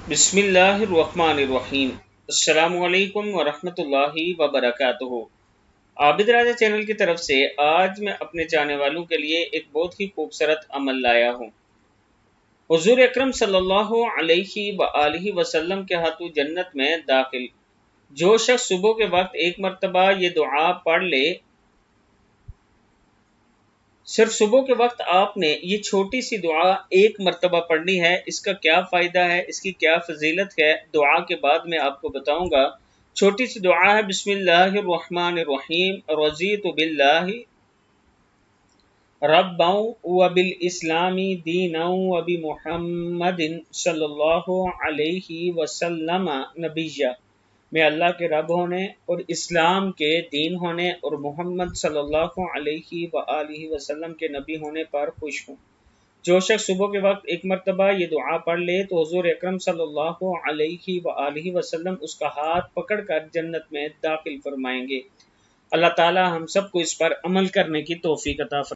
بسم اللہ الرحمن الرحیم۔ السلام علیکم ورحمۃ اللہ وبرکاتہ۔ عابد راجہ چینل کی طرف سے آج میں اپنے جانے والوں کے لیے ایک بہت ہی خوبصورت عمل لایا ہوں۔ حضور اکرم صلی اللہ علیہ وآلہ وسلم کے ہاتھوں جنت میں داخل۔ جو شخص صبح کے وقت ایک مرتبہ یہ دعا پڑھ لے، صرف صبح کے وقت آپ نے یہ چھوٹی سی دعا ایک مرتبہ پڑھنی ہے۔ اس کا کیا فائدہ ہے، اس کی کیا فضیلت ہے، دعا کے بعد میں آپ کو بتاؤں گا۔ چھوٹی سی دعا ہے، بسم اللہ الرحمن الرحیم، رضیت باللہ ربا وبالاسلام دینا وبمحمد صلی اللہ علیہ وسلم نبیہ۔ میں اللہ کے رب ہونے اور اسلام کے دین ہونے اور محمد صلی اللہ علیہ وآلہ وسلم کے نبی ہونے پر خوش ہوں۔ جو شخص صبح کے وقت ایک مرتبہ یہ دعا پڑھ لے تو حضور اکرم صلی اللہ علیہ وآلہ وسلم اس کا ہاتھ پکڑ کر جنت میں داخل فرمائیں گے۔ اللہ تعالی ہم سب کو اس پر عمل کرنے کی توفیق عطا فرمائے۔